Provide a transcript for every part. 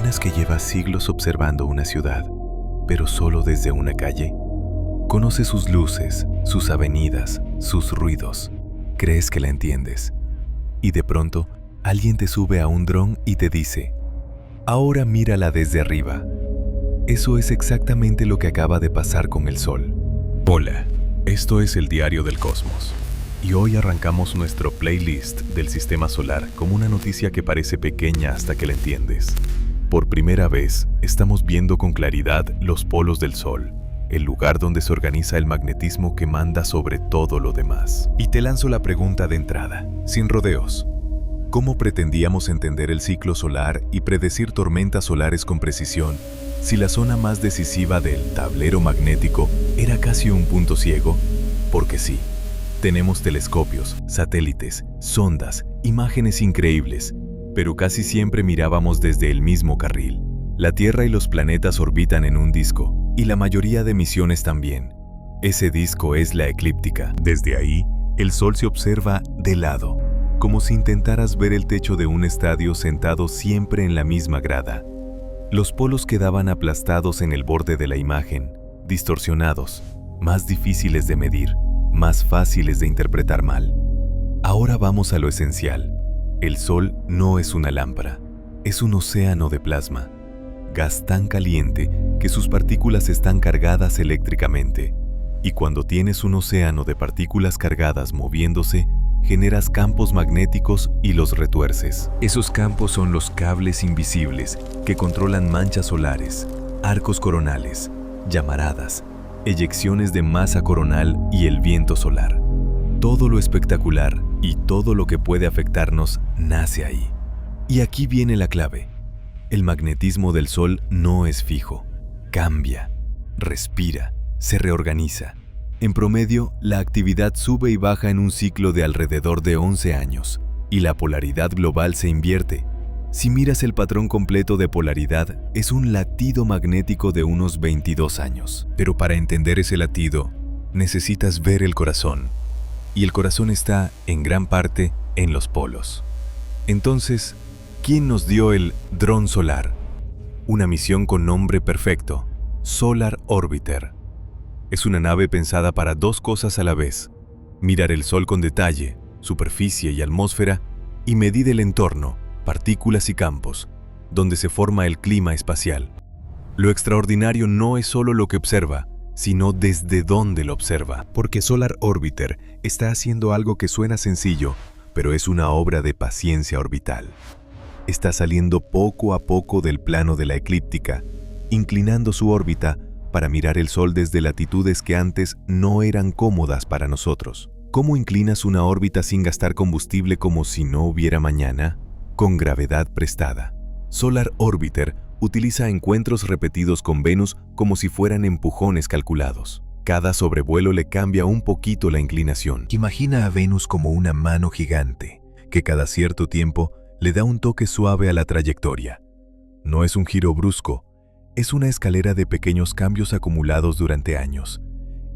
imaginas que llevas siglos observando una ciudad, pero solo desde una calle? Conoces sus luces, sus avenidas, sus ruidos. Crees que la entiendes. Y de pronto, alguien te sube a un dron y te dice: ahora mírala desde arriba. Eso es exactamente lo que acaba de pasar con el Sol. Hola, esto es el Diario del Cosmos. Y hoy arrancamos nuestro playlist del Sistema Solar con una noticia que parece pequeña hasta que la entiendes. Por primera vez, estamos viendo con claridad los polos del Sol, el lugar donde se organiza el magnetismo que manda sobre todo lo demás. Y te lanzo la pregunta de entrada, sin rodeos. ¿Cómo pretendíamos entender el ciclo solar y predecir tormentas solares con precisión si la zona más decisiva del tablero magnético era casi un punto ciego? Porque sí, tenemos telescopios, satélites, sondas, imágenes increíbles, pero casi siempre mirábamos desde el mismo carril. La Tierra y los planetas orbitan en un disco, y la mayoría de misiones también. Ese disco es la eclíptica. Desde ahí, el Sol se observa de lado, como si intentaras ver el techo de un estadio sentado siempre en la misma grada. Los polos quedaban aplastados en el borde de la imagen, distorsionados, más difíciles de medir, más fáciles de interpretar mal. Ahora vamos a lo esencial. El Sol no es una lámpara, es un océano de plasma, gas tan caliente que sus partículas están cargadas eléctricamente. Y cuando tienes un océano de partículas cargadas moviéndose, generas campos magnéticos y los retuerces. Esos campos son los cables invisibles que controlan manchas solares, arcos coronales, llamaradas, eyecciones de masa coronal y el viento solar. Todo lo espectacular y todo lo que puede afectarnos nace ahí. Y aquí viene la clave. El magnetismo del Sol no es fijo. Cambia, respira, se reorganiza. En promedio, la actividad sube y baja en un ciclo de alrededor de 11 años, y la polaridad global se invierte. Si miras el patrón completo de polaridad, es un latido magnético de unos 22 años. Pero para entender ese latido, necesitas ver el corazón. Y el corazón está, en gran parte, en los polos. Entonces, ¿quién nos dio el dron solar? Una misión con nombre perfecto: Solar Orbiter. Es una nave pensada para dos cosas a la vez: mirar el Sol con detalle, superficie y atmósfera, y medir el entorno, partículas y campos, donde se forma el clima espacial. Lo extraordinario no es solo lo que observa, sino desde dónde lo observa. Porque Solar Orbiter está haciendo algo que suena sencillo, pero es una obra de paciencia orbital. Está saliendo poco a poco del plano de la eclíptica, inclinando su órbita para mirar el Sol desde latitudes que antes no eran cómodas para nosotros. ¿Cómo inclinas una órbita sin gastar combustible como si no hubiera mañana? Con gravedad prestada. Solar Orbiter utiliza encuentros repetidos con Venus como si fueran empujones calculados. Cada sobrevuelo le cambia un poquito la inclinación. Imagina a Venus como una mano gigante, que cada cierto tiempo le da un toque suave a la trayectoria. No es un giro brusco, es una escalera de pequeños cambios acumulados durante años.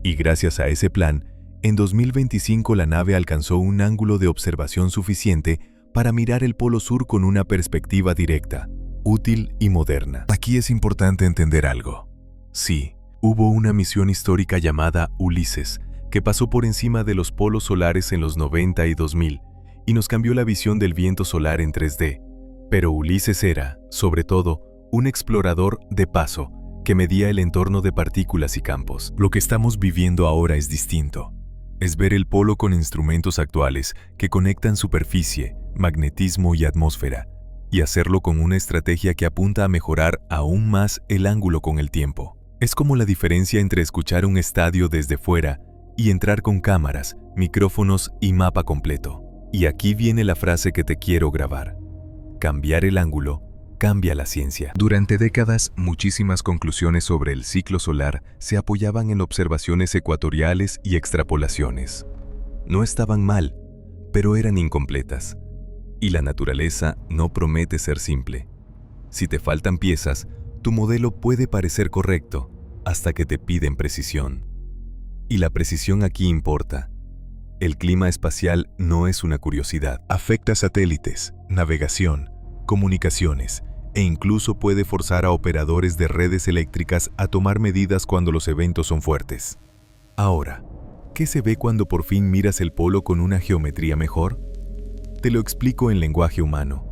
Y gracias a ese plan, en 2025 la nave alcanzó un ángulo de observación suficiente para mirar el Polo Sur con una perspectiva directa, útil y moderna. Aquí es importante entender algo. Sí, hubo una misión histórica llamada Ulises, que pasó por encima de los polos solares en los 90 y 2000, y nos cambió la visión del viento solar en 3D. Pero Ulises era, sobre todo, un explorador de paso que medía el entorno de partículas y campos. Lo que estamos viviendo ahora es distinto. Es ver el polo con instrumentos actuales que conectan superficie, magnetismo y atmósfera, y hacerlo con una estrategia que apunta a mejorar aún más el ángulo con el tiempo. Es como la diferencia entre escuchar un estadio desde fuera y entrar con cámaras, micrófonos y mapa completo. Y aquí viene la frase que te quiero grabar. Cambiar el ángulo cambia la ciencia. Durante décadas, muchísimas conclusiones sobre el ciclo solar se apoyaban en observaciones ecuatoriales y extrapolaciones. No estaban mal, pero eran incompletas. Y la naturaleza no promete ser simple. Si te faltan piezas, tu modelo puede parecer correcto hasta que te piden precisión. Y la precisión aquí importa. El clima espacial no es una curiosidad. Afecta satélites, navegación, comunicaciones, e incluso puede forzar a operadores de redes eléctricas a tomar medidas cuando los eventos son fuertes. Ahora, ¿qué se ve cuando por fin miras el polo con una geometría mejor? Te lo explico en lenguaje humano.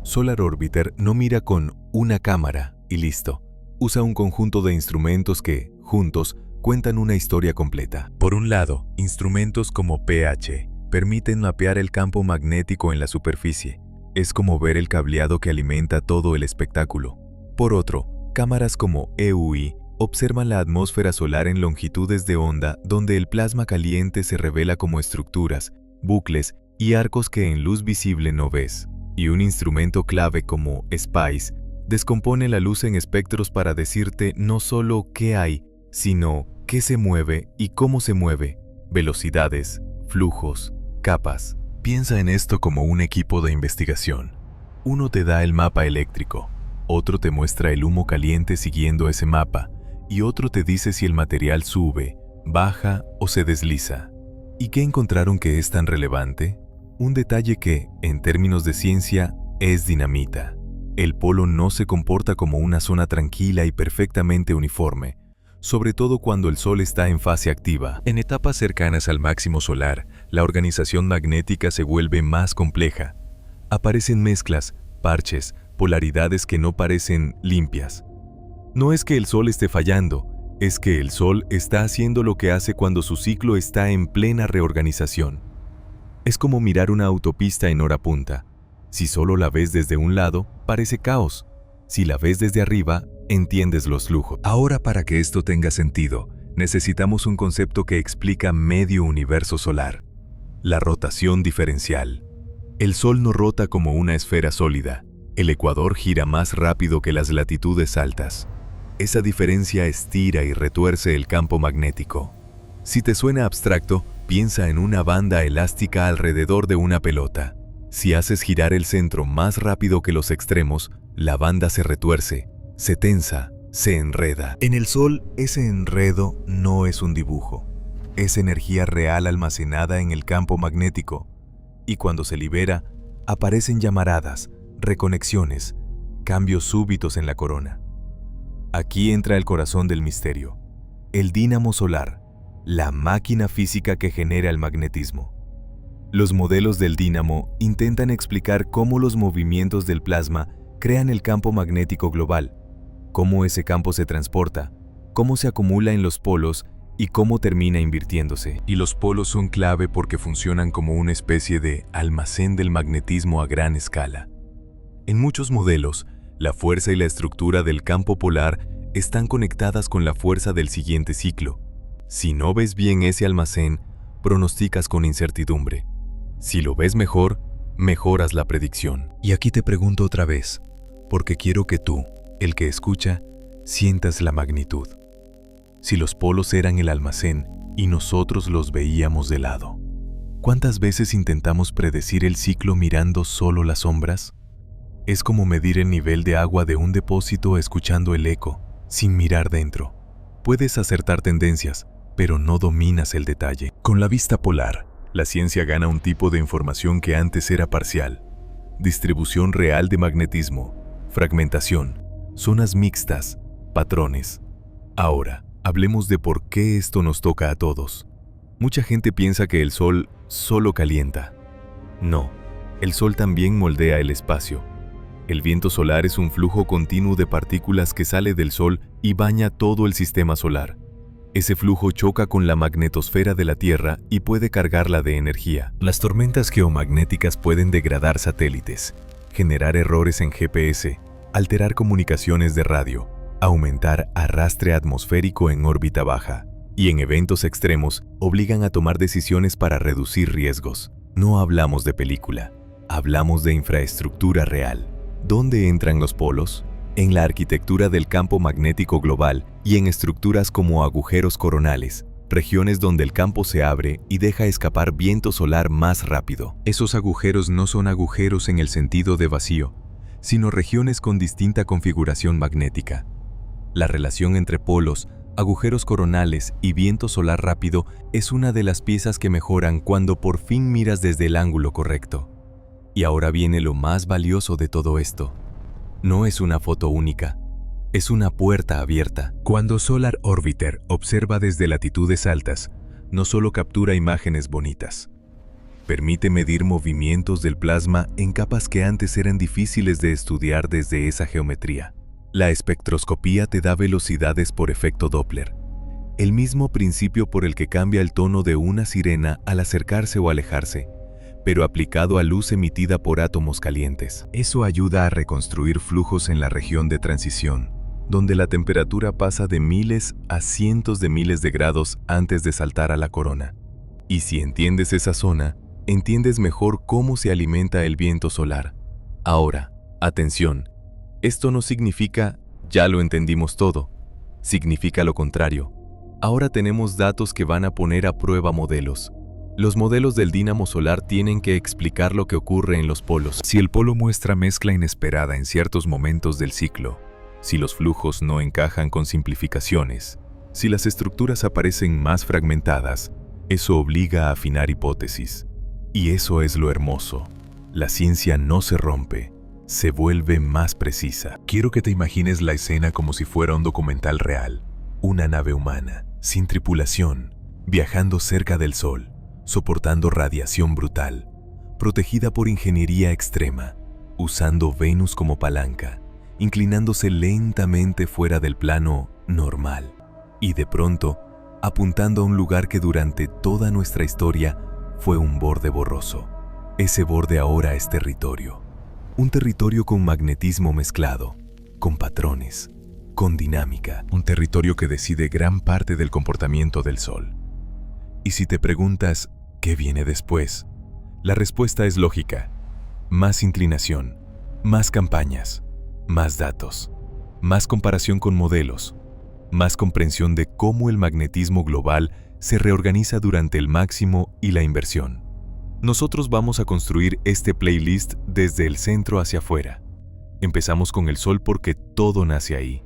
Solar Orbiter no mira con una cámara y listo. Usa un conjunto de instrumentos que, juntos, cuentan una historia completa. Por un lado, instrumentos como pH permiten mapear el campo magnético en la superficie. Es como ver el cableado que alimenta todo el espectáculo. Por otro, cámaras como EUI observan la atmósfera solar en longitudes de onda donde el plasma caliente se revela como estructuras, bucles y arcos que en luz visible no ves. Y un instrumento clave como SPICE descompone la luz en espectros para decirte no solo qué hay, sino qué se mueve y cómo se mueve, velocidades, flujos, capas. Piensa en esto como un equipo de investigación. Uno te da el mapa eléctrico, otro te muestra el humo caliente siguiendo ese mapa, y otro te dice si el material sube, baja o se desliza. ¿Y qué encontraron que es tan relevante? Un detalle que, en términos de ciencia, es dinamita. El polo no se comporta como una zona tranquila y perfectamente uniforme, sobre todo cuando el Sol está en fase activa. En etapas cercanas al máximo solar, la organización magnética se vuelve más compleja. Aparecen mezclas, parches, polaridades que no parecen limpias. No es que el Sol esté fallando, es que el Sol está haciendo lo que hace cuando su ciclo está en plena reorganización. Es como mirar una autopista en hora punta. Si solo la ves desde un lado, parece caos. Si la ves desde arriba, entiendes los flujos. Ahora, para que esto tenga sentido, necesitamos un concepto que explica medio universo solar: la rotación diferencial. El Sol no rota como una esfera sólida. El ecuador gira más rápido que las latitudes altas. Esa diferencia estira y retuerce el campo magnético. Si te suena abstracto, piensa en una banda elástica alrededor de una pelota. Si haces girar el centro más rápido que los extremos, la banda se retuerce, se tensa, se enreda. En el Sol, ese enredo no es un dibujo. Es energía real almacenada en el campo magnético. Y cuando se libera, aparecen llamaradas, reconexiones, cambios súbitos en la corona. Aquí entra el corazón del misterio: el dínamo solar, la máquina física que genera el magnetismo. Los modelos del dínamo intentan explicar cómo los movimientos del plasma crean el campo magnético global, cómo ese campo se transporta, cómo se acumula en los polos y cómo termina invirtiéndose. Y los polos son clave porque funcionan como una especie de almacén del magnetismo a gran escala. En muchos modelos, la fuerza y la estructura del campo polar están conectadas con la fuerza del siguiente ciclo. Si no ves bien ese almacén, pronosticas con incertidumbre. Si lo ves mejor, mejoras la predicción. Y aquí te pregunto otra vez, porque quiero que tú, el que escucha, sientas la magnitud. Si los polos eran el almacén y nosotros los veíamos de lado, ¿cuántas veces intentamos predecir el ciclo mirando solo las sombras? Es como medir el nivel de agua de un depósito escuchando el eco, sin mirar dentro. Puedes acertar tendencias, pero no dominas el detalle. Con la vista polar, la ciencia gana un tipo de información que antes era parcial: distribución real de magnetismo, fragmentación, zonas mixtas, patrones. Ahora, hablemos de por qué esto nos toca a todos. Mucha gente piensa que el Sol solo calienta. No, el Sol también moldea el espacio. El viento solar es un flujo continuo de partículas que sale del Sol y baña todo el sistema solar. Ese flujo choca con la magnetosfera de la Tierra y puede cargarla de energía. Las tormentas geomagnéticas pueden degradar satélites, generar errores en GPS, alterar comunicaciones de radio, aumentar arrastre atmosférico en órbita baja, y en eventos extremos obligan a tomar decisiones para reducir riesgos. No hablamos de película, hablamos de infraestructura real. ¿Dónde entran los polos? En la arquitectura del campo magnético global y en estructuras como agujeros coronales, regiones donde el campo se abre y deja escapar viento solar más rápido. Esos agujeros no son agujeros en el sentido de vacío, sino regiones con distinta configuración magnética. La relación entre polos, agujeros coronales y viento solar rápido es una de las piezas que mejoran cuando por fin miras desde el ángulo correcto. Y ahora viene lo más valioso de todo esto: No es una foto única, es una puerta abierta. Cuando Solar Orbiter observa desde latitudes altas, no solo captura imágenes bonitas, permite medir movimientos del plasma en capas que antes eran difíciles de estudiar desde esa geometría. La espectroscopía te da velocidades por efecto Doppler, el mismo principio por el que cambia el tono de una sirena al acercarse o alejarse, pero aplicado a luz emitida por átomos calientes. Eso ayuda a reconstruir flujos en la región de transición, donde la temperatura pasa de miles a cientos de miles de grados antes de saltar a la corona. Y si entiendes esa zona, entiendes mejor cómo se alimenta el viento solar. Ahora, atención, esto no significa ya lo entendimos todo, significa lo contrario. Ahora tenemos datos que van a poner a prueba modelos. Los modelos del dínamo solar tienen que explicar lo que ocurre en los polos. Si el polo muestra mezcla inesperada en ciertos momentos del ciclo, si los flujos no encajan con simplificaciones, si las estructuras aparecen más fragmentadas, eso obliga a afinar hipótesis. Y eso es lo hermoso. La ciencia no se rompe, se vuelve más precisa. Quiero que te imagines la escena como si fuera un documental real. Una nave humana, sin tripulación, viajando cerca del Sol, soportando radiación brutal, protegida por ingeniería extrema, usando Venus como palanca, inclinándose lentamente fuera del plano normal, y de pronto, apuntando a un lugar que durante toda nuestra historia fue un borde borroso. Ese borde ahora es territorio. Un territorio con magnetismo mezclado, con patrones, con dinámica. Un territorio que decide gran parte del comportamiento del Sol. Y si te preguntas, ¿qué viene después? La respuesta es lógica. Más inclinación, más campañas, más datos, más comparación con modelos, más comprensión de cómo el magnetismo global se reorganiza durante el máximo y la inversión. Nosotros vamos a construir este playlist desde el centro hacia afuera. Empezamos con el Sol porque todo nace ahí.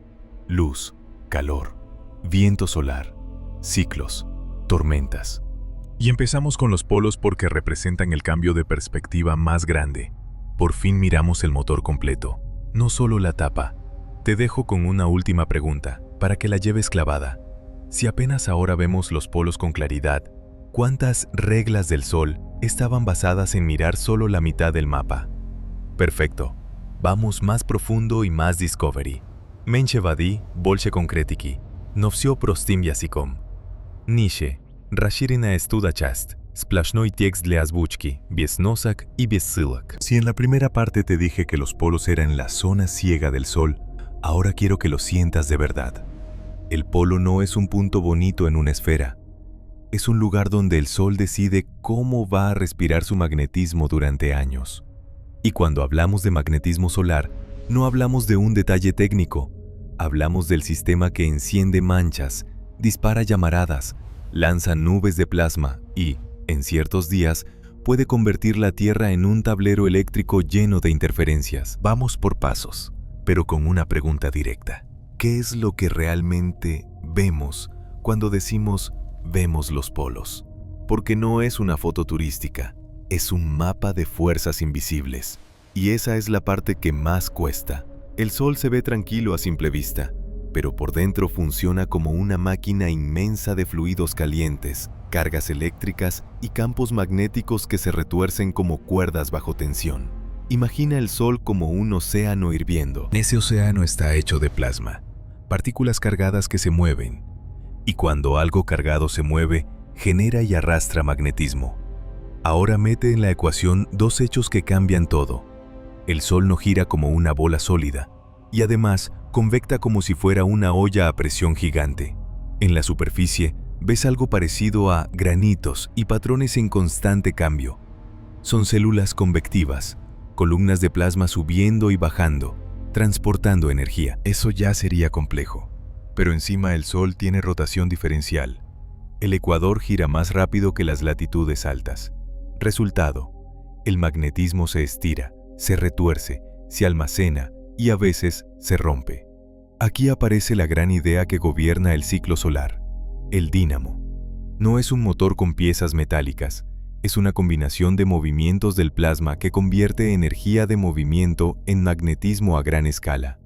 Luz, calor, viento solar, ciclos, tormentas. Y empezamos con los polos porque representan el cambio de perspectiva más grande. Por fin miramos el motor completo, no solo la tapa. Te dejo con una última pregunta, para que la lleves clavada. Si apenas ahora vemos los polos con claridad, ¿cuántas reglas del Sol estaban basadas en mirar solo la mitad del mapa? Perfecto. Vamos más profundo y más discovery. Menche vadi, bolche concretiki. Novsio prostim jazykom. Niche, расширенная студа часть. Splashной текст для озвучки, без носок y без ссылок. Si en la primera parte te dije que los polos eran la zona ciega del Sol, ahora quiero que lo sientas de verdad. El polo no es un punto bonito en una esfera. Es un lugar donde el Sol decide cómo va a respirar su magnetismo durante años. Y cuando hablamos de magnetismo solar, no hablamos de un detalle técnico. Hablamos del sistema que enciende manchas, dispara llamaradas, lanza nubes de plasma y, en ciertos días, puede convertir la Tierra en un tablero eléctrico lleno de interferencias. Vamos por pasos, pero con una pregunta directa. ¿Qué es lo que realmente vemos cuando decimos vemos los polos? Porque no es una foto turística, es un mapa de fuerzas invisibles. Y esa es la parte que más cuesta. El Sol se ve tranquilo a simple vista, pero por dentro funciona como una máquina inmensa de fluidos calientes, cargas eléctricas y campos magnéticos que se retuercen como cuerdas bajo tensión. Imagina el Sol como un océano hirviendo. Ese océano está hecho de plasma, partículas cargadas que se mueven. Y cuando algo cargado se mueve, genera y arrastra magnetismo. Ahora mete en la ecuación dos hechos que cambian todo. El Sol no gira como una bola sólida, y además convecta como si fuera una olla a presión gigante. En la superficie ves algo parecido a granitos y patrones en constante cambio. Son células convectivas, columnas de plasma subiendo y bajando, transportando energía. Eso ya sería complejo. Pero encima el Sol tiene rotación diferencial. El ecuador gira más rápido que las latitudes altas. Resultado, el magnetismo se estira, se retuerce, se almacena y a veces se rompe. Aquí aparece la gran idea que gobierna el ciclo solar, el dínamo. No es un motor con piezas metálicas, Es una combinación de movimientos del plasma que convierte energía de movimiento en magnetismo a gran escala.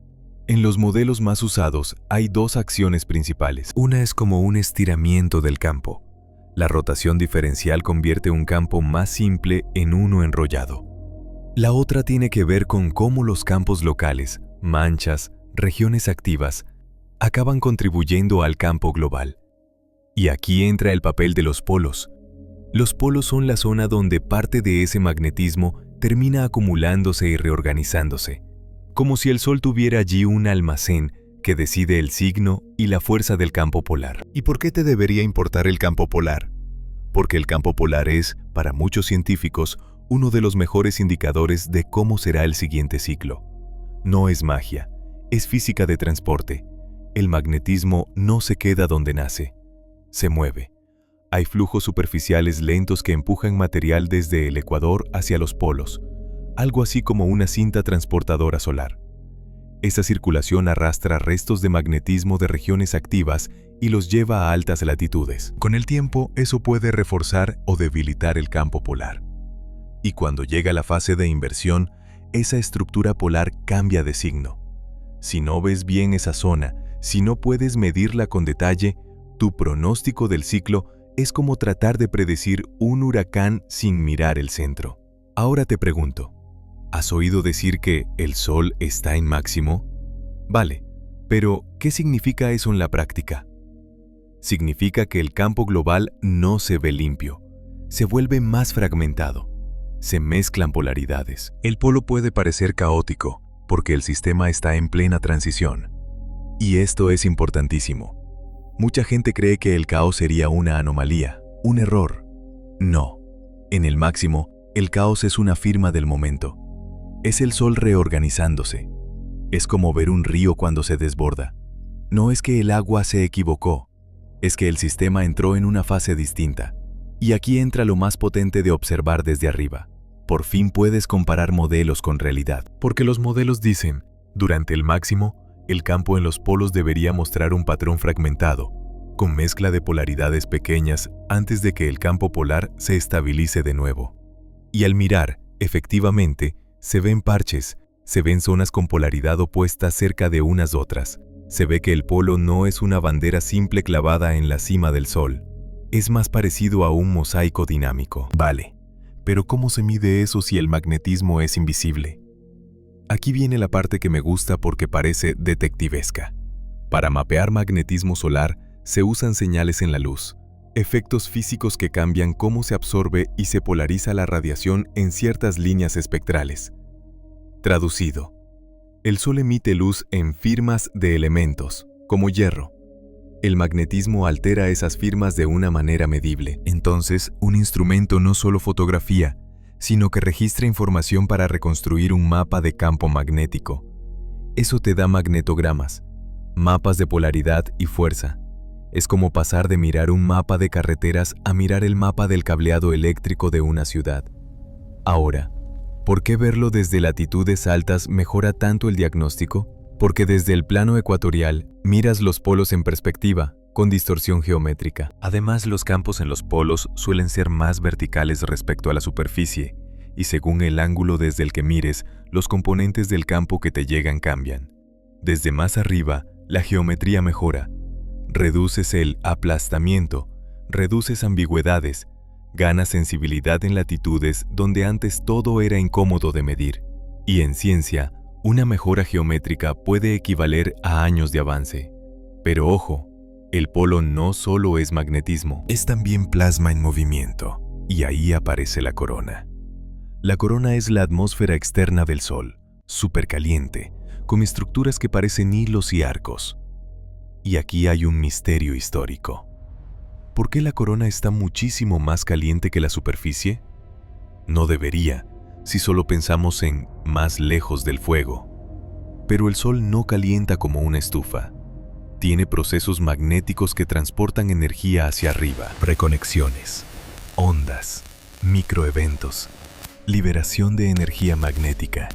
En los modelos más usados hay dos acciones principales. Una es como un estiramiento del campo. La rotación diferencial convierte un campo más simple en uno enrollado. La otra tiene que ver con cómo los campos locales, manchas, regiones activas, acaban contribuyendo al campo global. Y aquí entra el papel de los polos. Los polos son la zona donde parte de ese magnetismo termina acumulándose y reorganizándose, como si el Sol tuviera allí un almacén que decide el signo y la fuerza del campo polar. ¿Y por qué te debería importar el campo polar? Porque el campo polar es, para muchos científicos, uno de los mejores indicadores de cómo será el siguiente ciclo. No es magia, es física de transporte. El magnetismo no se queda donde nace, se mueve. Hay flujos superficiales lentos que empujan material desde el ecuador hacia los polos, algo así como una cinta transportadora solar. Esa circulación arrastra restos de magnetismo de regiones activas y los lleva a altas latitudes. Con el tiempo, eso puede reforzar o debilitar el campo polar. Y cuando llega la fase de inversión, esa estructura polar cambia de signo. Si no ves bien esa zona, si no puedes medirla con detalle, tu pronóstico del ciclo es como tratar de predecir un huracán sin mirar el centro. Ahora te pregunto, ¿has oído decir que el Sol está en máximo? Vale, pero ¿qué significa eso en la práctica? Significa que el campo global no se ve limpio, se vuelve más fragmentado, se mezclan polaridades. El polo puede parecer caótico, porque el sistema está en plena transición. Y esto es importantísimo. Mucha gente cree que el caos sería una anomalía, un error. No. En el máximo, el caos es una firma del momento. Es el Sol reorganizándose. Es como ver un río cuando se desborda. No es que el agua se equivocó, es que el sistema entró en una fase distinta. Y aquí entra lo más potente de observar desde arriba. Por fin puedes comparar modelos con realidad. Porque los modelos dicen, durante el máximo, el campo en los polos debería mostrar un patrón fragmentado, con mezcla de polaridades pequeñas antes de que el campo polar se estabilice de nuevo. Y al mirar, efectivamente, se ven parches, se ven zonas con polaridad opuesta cerca de unas otras. Se ve que el polo no es una bandera simple clavada en la cima del Sol. Es más parecido a un mosaico dinámico. Vale, pero ¿cómo se mide eso si el magnetismo es invisible? Aquí viene la parte que me gusta porque parece detectivesca. Para mapear magnetismo solar, se usan señales en la luz, efectos físicos que cambian cómo se absorbe y se polariza la radiación en ciertas líneas espectrales. Traducido, el Sol emite luz en firmas de elementos, como hierro. El magnetismo altera esas firmas de una manera medible. Entonces, un instrumento no solo fotografía, sino que registra información para reconstruir un mapa de campo magnético. Eso te da magnetogramas, mapas de polaridad y fuerza. Es como pasar de mirar un mapa de carreteras a mirar el mapa del cableado eléctrico de una ciudad. Ahora, ¿por qué verlo desde latitudes altas mejora tanto el diagnóstico? Porque desde el plano ecuatorial miras los polos en perspectiva, con distorsión geométrica. Además, los campos en los polos suelen ser más verticales respecto a la superficie, y según el ángulo desde el que mires, los componentes del campo que te llegan cambian. Desde más arriba, la geometría mejora. Reduces el aplastamiento, reduces ambigüedades, ganas sensibilidad en latitudes donde antes todo era incómodo de medir. Y en ciencia, una mejora geométrica puede equivaler a años de avance. Pero ojo, el polo no solo es magnetismo, es también plasma en movimiento, y ahí aparece la corona. La corona es la atmósfera externa del Sol, supercaliente, con estructuras que parecen hilos y arcos. Y aquí hay un misterio histórico. ¿Por qué la corona está muchísimo más caliente que la superficie? No debería, si solo pensamos en más lejos del fuego. Pero el Sol no calienta como una estufa. Tiene procesos magnéticos que transportan energía hacia arriba. Preconexiones, ondas, microeventos, liberación de energía magnética.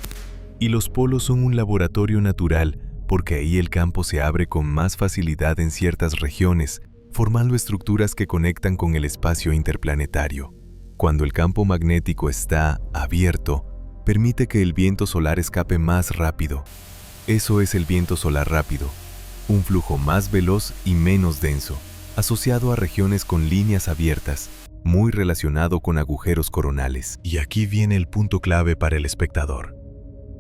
Y los polos son un laboratorio natural porque ahí el campo se abre con más facilidad en ciertas regiones, formando estructuras que conectan con el espacio interplanetario. Cuando el campo magnético está abierto, permite que el viento solar escape más rápido. Eso es el viento solar rápido, un flujo más veloz y menos denso, asociado a regiones con líneas abiertas, muy relacionado con agujeros coronales. Y aquí viene el punto clave para el espectador.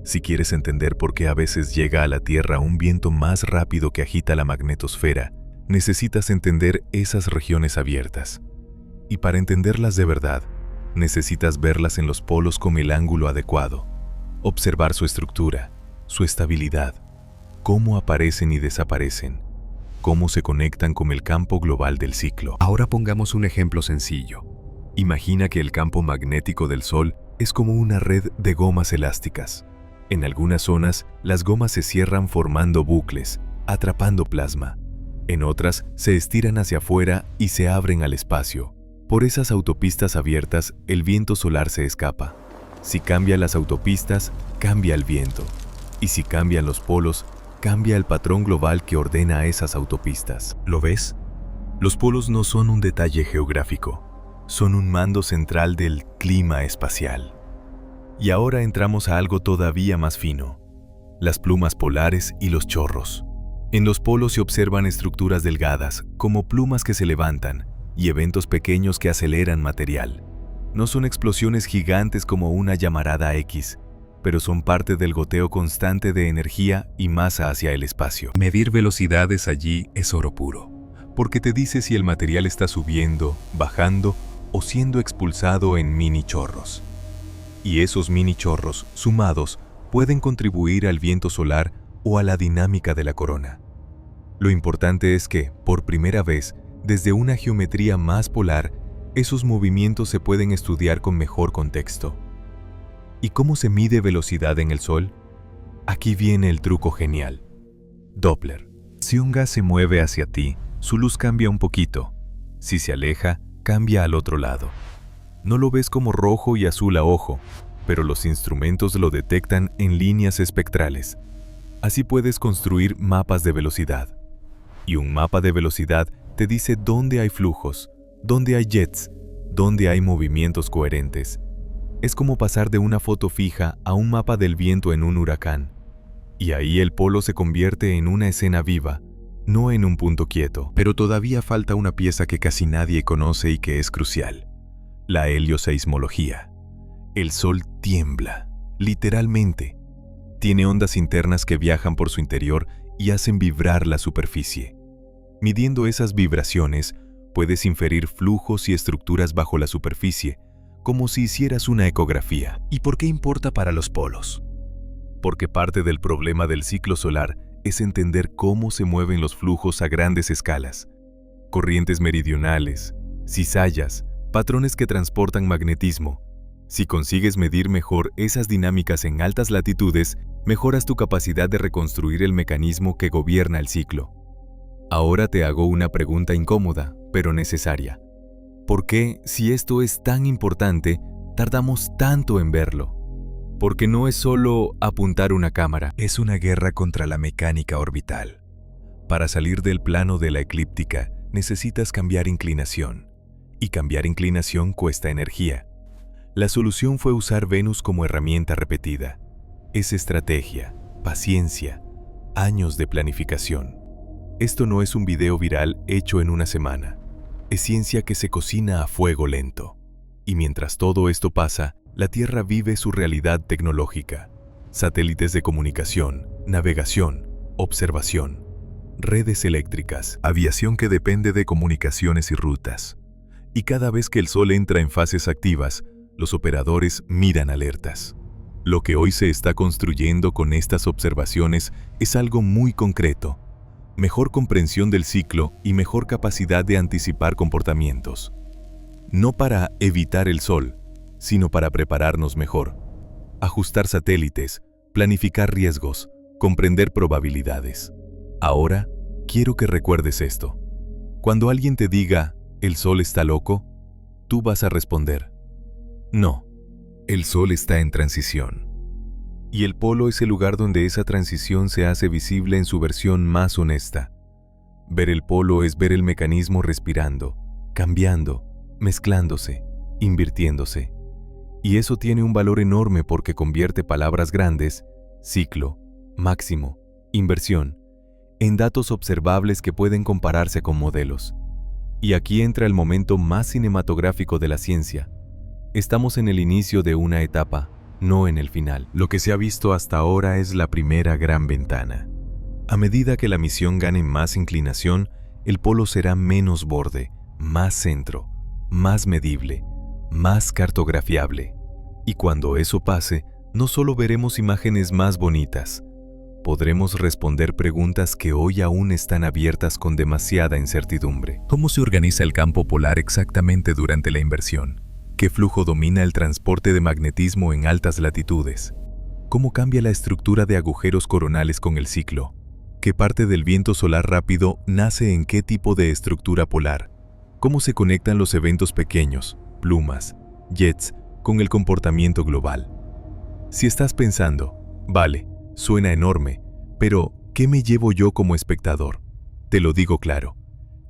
Si quieres entender por qué a veces llega a la Tierra un viento más rápido que agita la magnetosfera, necesitas entender esas regiones abiertas. Y para entenderlas de verdad, necesitas verlas en los polos con el ángulo adecuado, observar su estructura, su estabilidad, cómo aparecen y desaparecen, cómo se conectan con el campo global del ciclo. Ahora pongamos un ejemplo sencillo. Imagina que el campo magnético del Sol es como una red de gomas elásticas. En algunas zonas, las gomas se cierran formando bucles, atrapando plasma. En otras, se estiran hacia afuera y se abren al espacio. Por esas autopistas abiertas, el viento solar se escapa. Si cambian las autopistas, cambia el viento. Y si cambian los polos, cambia el patrón global que ordena esas autopistas. ¿Lo ves? Los polos no son un detalle geográfico, son un mando central del clima espacial. Y ahora entramos a algo todavía más fino: las plumas polares y los chorros. En los polos se observan estructuras delgadas, como plumas que se levantan, y eventos pequeños que aceleran material. No son explosiones gigantes como una llamarada X, pero son parte del goteo constante de energía y masa hacia el espacio. Medir velocidades allí es oro puro, porque te dice si el material está subiendo, bajando o siendo expulsado en mini chorros. Y esos mini chorros, sumados, pueden contribuir al viento solar o a la dinámica de la corona. Lo importante es que, por primera vez, desde una geometría más polar, esos movimientos se pueden estudiar con mejor contexto. ¿Y cómo se mide velocidad en el Sol? Aquí viene el truco genial. Doppler. Si un gas se mueve hacia ti, su luz cambia un poquito. Si se aleja, cambia al otro lado. No lo ves como rojo y azul a ojo, pero los instrumentos lo detectan en líneas espectrales. Así puedes construir mapas de velocidad. Y un mapa de velocidad te dice dónde hay flujos, dónde hay jets, dónde hay movimientos coherentes. Es como pasar de una foto fija a un mapa del viento en un huracán. Y ahí el polo se convierte en una escena viva, no en un punto quieto. Pero todavía falta una pieza que casi nadie conoce y que es crucial: la helioseismología. El Sol tiembla, literalmente. Tiene ondas internas que viajan por su interior y hacen vibrar la superficie. Midiendo esas vibraciones, puedes inferir flujos y estructuras bajo la superficie, como si hicieras una ecografía. ¿Y por qué importa para los polos? Porque parte del problema del ciclo solar es entender cómo se mueven los flujos a grandes escalas. Corrientes meridionales, cizallas, patrones que transportan magnetismo. Si consigues medir mejor esas dinámicas en altas latitudes, mejoras tu capacidad de reconstruir el mecanismo que gobierna el ciclo. Ahora te hago una pregunta incómoda, pero necesaria. ¿Por qué, si esto es tan importante, tardamos tanto en verlo? Porque no es solo apuntar una cámara, es una guerra contra la mecánica orbital. Para salir del plano de la eclíptica, necesitas cambiar inclinación. Y cambiar inclinación cuesta energía. La solución fue usar Venus como herramienta repetida. Es estrategia, paciencia, años de planificación. Esto no es un video viral hecho en una semana. Es ciencia que se cocina a fuego lento. Y mientras todo esto pasa, la Tierra vive su realidad tecnológica. Satélites de comunicación, navegación, observación, redes eléctricas, aviación que depende de comunicaciones y rutas. Y cada vez que el Sol entra en fases activas, los operadores miran alertas. Lo que hoy se está construyendo con estas observaciones es algo muy concreto: mejor comprensión del ciclo y mejor capacidad de anticipar comportamientos. No para evitar el Sol, sino para prepararnos mejor. Ajustar satélites, planificar riesgos, comprender probabilidades. Ahora, quiero que recuerdes esto. Cuando alguien te diga, ¿el Sol está loco?, tú vas a responder, no, el Sol está en transición. Y el polo es el lugar donde esa transición se hace visible en su versión más honesta. Ver el polo es ver el mecanismo respirando, cambiando, mezclándose. invirtiéndose. Y eso tiene un valor enorme porque convierte palabras grandes, ciclo, máximo, inversión, en datos observables que pueden compararse con modelos. Y aquí entra el momento más cinematográfico de la ciencia. Estamos en el inicio de una etapa, no en el final. Lo que se ha visto hasta ahora es la primera gran ventana. A medida que la misión gane más inclinación, el polo será menos borde, más centro, más medible, más cartografiable. Y cuando eso pase, no solo veremos imágenes más bonitas, podremos responder preguntas que hoy aún están abiertas con demasiada incertidumbre. ¿Cómo se organiza el campo polar exactamente durante la inversión? ¿Qué flujo domina el transporte de magnetismo en altas latitudes? ¿Cómo cambia la estructura de agujeros coronales con el ciclo? ¿Qué parte del viento solar rápido nace en qué tipo de estructura polar? ¿Cómo se conectan los eventos pequeños, plumas, jets, con el comportamiento global? Si estás pensando, vale, suena enorme, pero ¿qué me llevo yo como espectador? Te lo digo claro,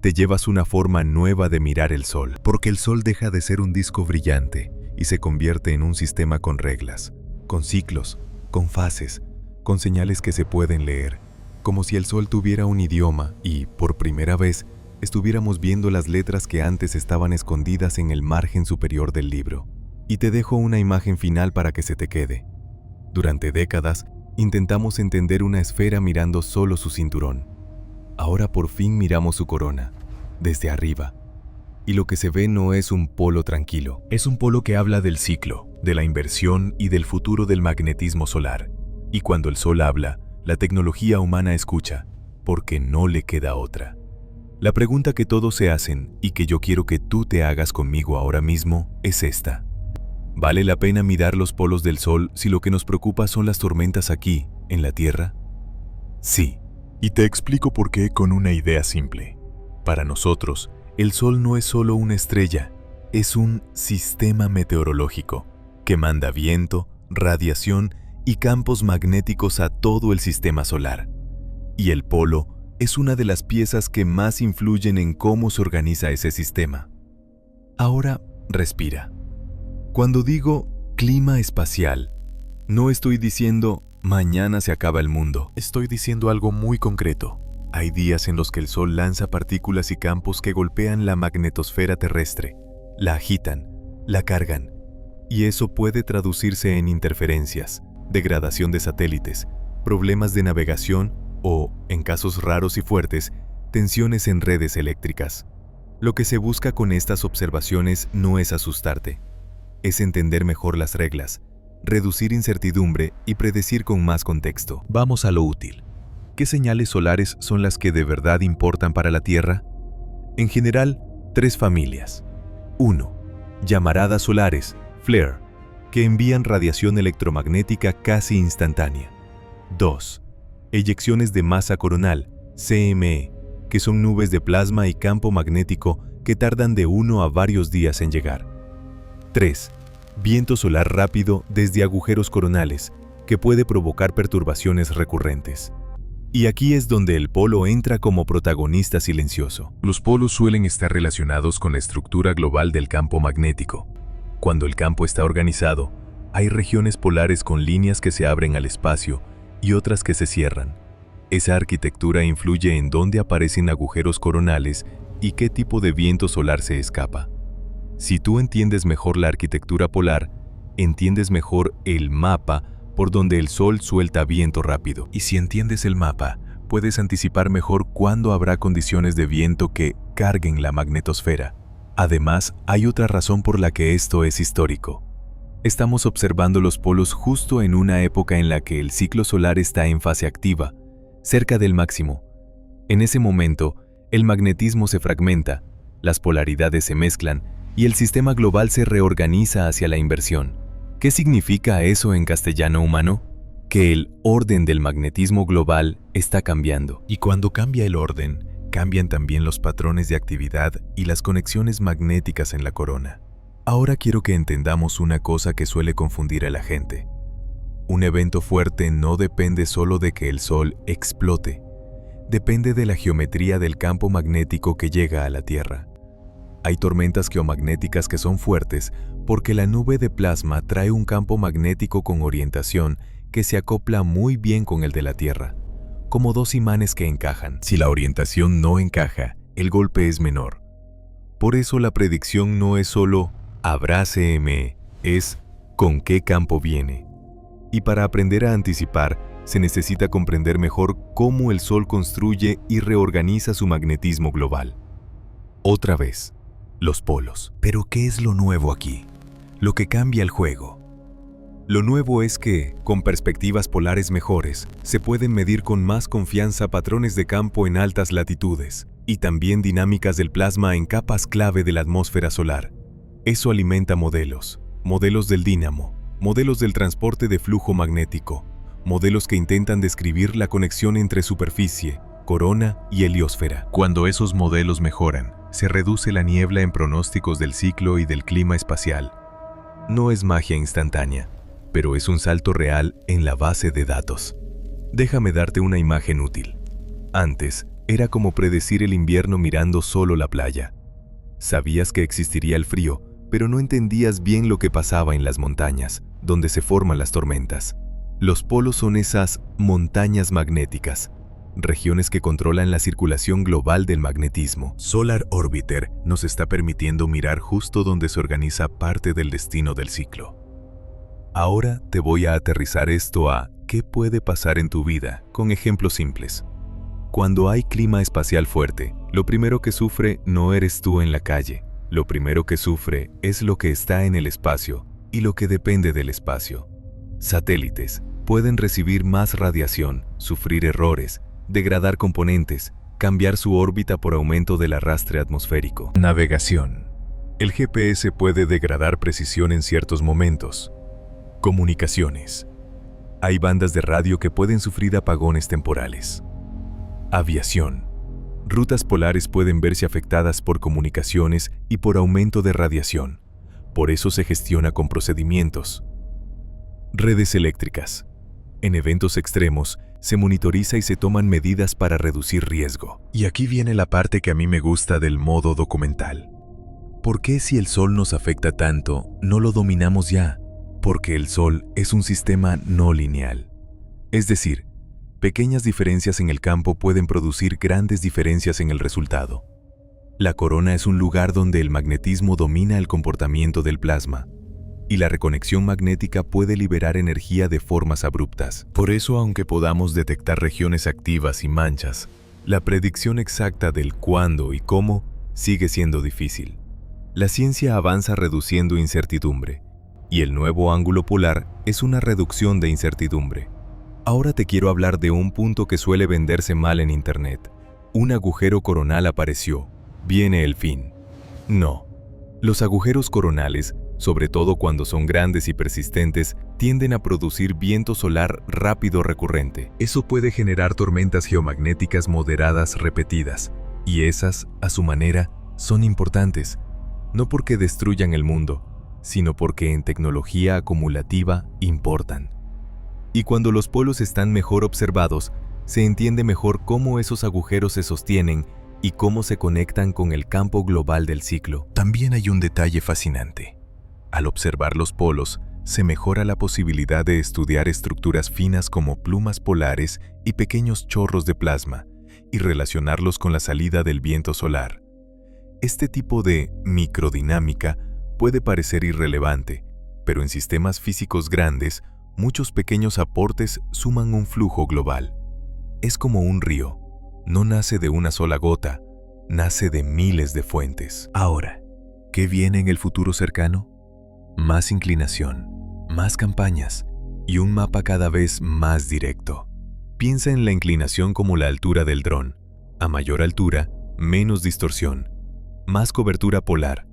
te llevas una forma nueva de mirar el Sol, porque el Sol deja de ser un disco brillante y se convierte en un sistema con reglas, con ciclos, con fases, con señales que se pueden leer, como si el Sol tuviera un idioma y, por primera vez, estuviéramos viendo las letras que antes estaban escondidas en el margen superior del libro. Y te dejo una imagen final para que se te quede. Durante décadas, intentamos entender una esfera mirando solo su cinturón. Ahora por fin miramos su corona, desde arriba. Y lo que se ve no es un polo tranquilo, es un polo que habla del ciclo, de la inversión y del futuro del magnetismo solar. Y cuando el Sol habla, la tecnología humana escucha, porque no le queda otra. La pregunta que todos se hacen y que yo quiero que tú te hagas conmigo ahora mismo es esta. ¿Vale la pena mirar los polos del Sol si lo que nos preocupa son las tormentas aquí, en la Tierra? Sí, y te explico por qué con una idea simple. Para nosotros, el Sol no es solo una estrella, es un sistema meteorológico que manda viento, radiación y campos magnéticos a todo el sistema solar. Y el polo es una de las piezas que más influyen en cómo se organiza ese sistema. Ahora, respira. Cuando digo clima espacial, no estoy diciendo mañana se acaba el mundo. Estoy diciendo algo muy concreto. Hay días en los que el Sol lanza partículas y campos que golpean la magnetosfera terrestre, la agitan, la cargan, y eso puede traducirse en interferencias, degradación de satélites, problemas de navegación o, en casos raros y fuertes, tensiones en redes eléctricas. Lo que se busca con estas observaciones no es asustarte. Es entender mejor las reglas, reducir incertidumbre y predecir con más contexto. Vamos a lo útil. ¿Qué señales solares son las que de verdad importan para la Tierra? En general, 3 familias. 1. Llamaradas solares, flare, que envían radiación electromagnética casi instantánea. 2. Eyecciones de masa coronal, CME, que son nubes de plasma y campo magnético que tardan de 1 a varios días en llegar. 3. Viento solar rápido desde agujeros coronales, que puede provocar perturbaciones recurrentes. Y aquí es donde el polo entra como protagonista silencioso. Los polos suelen estar relacionados con la estructura global del campo magnético. Cuando el campo está organizado, hay regiones polares con líneas que se abren al espacio y otras que se cierran. Esa arquitectura influye en dónde aparecen agujeros coronales y qué tipo de viento solar se escapa. Si tú entiendes mejor la arquitectura polar, entiendes mejor el mapa por donde el Sol suelta viento rápido. Y si entiendes el mapa, puedes anticipar mejor cuándo habrá condiciones de viento que carguen la magnetosfera. Además, hay otra razón por la que esto es histórico. Estamos observando los polos justo en una época en la que el ciclo solar está en fase activa, cerca del máximo. En ese momento, el magnetismo se fragmenta, las polaridades se mezclan y el sistema global se reorganiza hacia la inversión. ¿Qué significa eso en castellano humano? Que el orden del magnetismo global está cambiando. Y cuando cambia el orden, cambian también los patrones de actividad y las conexiones magnéticas en la corona. Ahora quiero que entendamos una cosa que suele confundir a la gente. Un evento fuerte no depende solo de que el Sol explote, depende de la geometría del campo magnético que llega a la Tierra. Hay tormentas geomagnéticas que son fuertes porque la nube de plasma trae un campo magnético con orientación que se acopla muy bien con el de la Tierra, como dos imanes que encajan. Si la orientación no encaja, el golpe es menor. Por eso la predicción no es solo habrá CME, es con qué campo viene. Y para aprender a anticipar, se necesita comprender mejor cómo el Sol construye y reorganiza su magnetismo global. Otra vez, los polos. ¿Pero qué es lo nuevo aquí? Lo que cambia el juego. Lo nuevo es que, con perspectivas polares mejores, se pueden medir con más confianza patrones de campo en altas latitudes y también dinámicas del plasma en capas clave de la atmósfera solar. Eso alimenta modelos del dínamo, modelos del transporte de flujo magnético, modelos que intentan describir la conexión entre superficie, corona y heliosfera. Cuando esos modelos mejoran, se reduce la niebla en pronósticos del ciclo y del clima espacial. No es magia instantánea, pero es un salto real en la base de datos. Déjame darte una imagen útil. Antes, era como predecir el invierno mirando solo la playa. Sabías que existiría el frío, pero no entendías bien lo que pasaba en las montañas, donde se forman las tormentas. Los polos son esas montañas magnéticas, regiones que controlan la circulación global del magnetismo. Solar Orbiter nos está permitiendo mirar justo donde se organiza parte del destino del ciclo. Ahora te voy a aterrizar esto a qué puede pasar en tu vida con ejemplos simples. Cuando hay clima espacial fuerte, lo primero que sufre no eres tú en la calle. Lo primero que sufre es lo que está en el espacio y lo que depende del espacio. Satélites pueden recibir más radiación, sufrir errores, degradar componentes, cambiar su órbita por aumento del arrastre atmosférico. Navegación. El GPS puede degradar precisión en ciertos momentos. Comunicaciones. Hay bandas de radio que pueden sufrir apagones temporales. Aviación. Rutas polares pueden verse afectadas por comunicaciones y por aumento de radiación. Por eso se gestiona con procedimientos. Redes eléctricas. En eventos extremos, se monitoriza y se toman medidas para reducir riesgo. Y aquí viene la parte que a mí me gusta del modo documental. ¿Por qué si el Sol nos afecta tanto, no lo dominamos ya? Porque el Sol es un sistema no lineal. Es decir, pequeñas diferencias en el campo pueden producir grandes diferencias en el resultado. La corona es un lugar donde el magnetismo domina el comportamiento del plasma, y la reconexión magnética puede liberar energía de formas abruptas. Por eso, aunque podamos detectar regiones activas y manchas, la predicción exacta del cuándo y cómo sigue siendo difícil. La ciencia avanza reduciendo incertidumbre, y el nuevo ángulo polar es una reducción de incertidumbre. Ahora te quiero hablar de un punto que suele venderse mal en Internet. Un agujero coronal apareció. Viene el fin. No. Los agujeros coronales, sobre todo cuando son grandes y persistentes, tienden a producir viento solar rápido recurrente. Eso puede generar tormentas geomagnéticas moderadas repetidas, y esas, a su manera, son importantes, no porque destruyan el mundo, sino porque en tecnología acumulativa importan. Y cuando los polos están mejor observados, se entiende mejor cómo esos agujeros se sostienen y cómo se conectan con el campo global del ciclo. También hay un detalle fascinante. Al observar los polos, se mejora la posibilidad de estudiar estructuras finas como plumas polares y pequeños chorros de plasma, y relacionarlos con la salida del viento solar. Este tipo de microdinámica puede parecer irrelevante, pero en sistemas físicos grandes, muchos pequeños aportes suman un flujo global. Es como un río. No nace de una sola gota, nace de miles de fuentes. Ahora, ¿qué viene en el futuro cercano? Más inclinación, más campañas y un mapa cada vez más directo. Piensa en la inclinación como la altura del dron. A mayor altura, menos distorsión, más cobertura polar,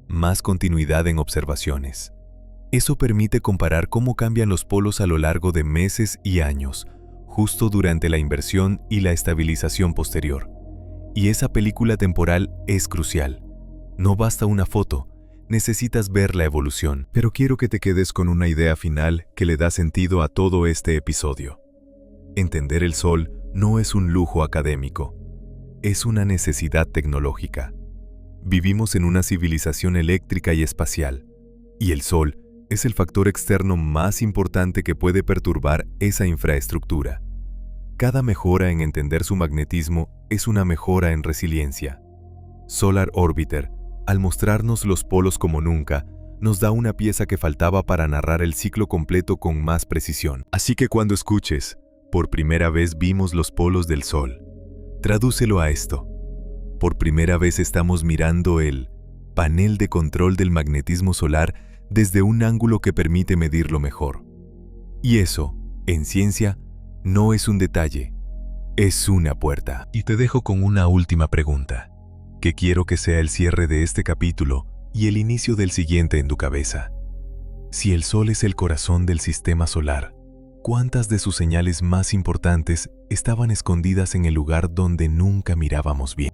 más continuidad en observaciones. Eso permite comparar cómo cambian los polos a lo largo de meses y años, justo durante la inversión y la estabilización posterior. Y esa película temporal es crucial. No basta una foto, necesitas ver la evolución. Pero quiero que te quedes con una idea final que le da sentido a todo este episodio. Entender el Sol no es un lujo académico, es una necesidad tecnológica. Vivimos en una civilización eléctrica y espacial, y el Sol es el factor externo más importante que puede perturbar esa infraestructura. Cada mejora en entender su magnetismo es una mejora en resiliencia. Solar Orbiter, al mostrarnos los polos como nunca, nos da una pieza que faltaba para narrar el ciclo completo con más precisión. Así que cuando escuches, por primera vez vimos los polos del Sol, tradúcelo a esto. Por primera vez estamos mirando el panel de control del magnetismo solar desde un ángulo que permite medirlo mejor. Y eso, en ciencia, no es un detalle, es una puerta. Y te dejo con una última pregunta, que quiero que sea el cierre de este capítulo y el inicio del siguiente en tu cabeza. Si el Sol es el corazón del sistema solar, ¿cuántas de sus señales más importantes estaban escondidas en el lugar donde nunca mirábamos bien?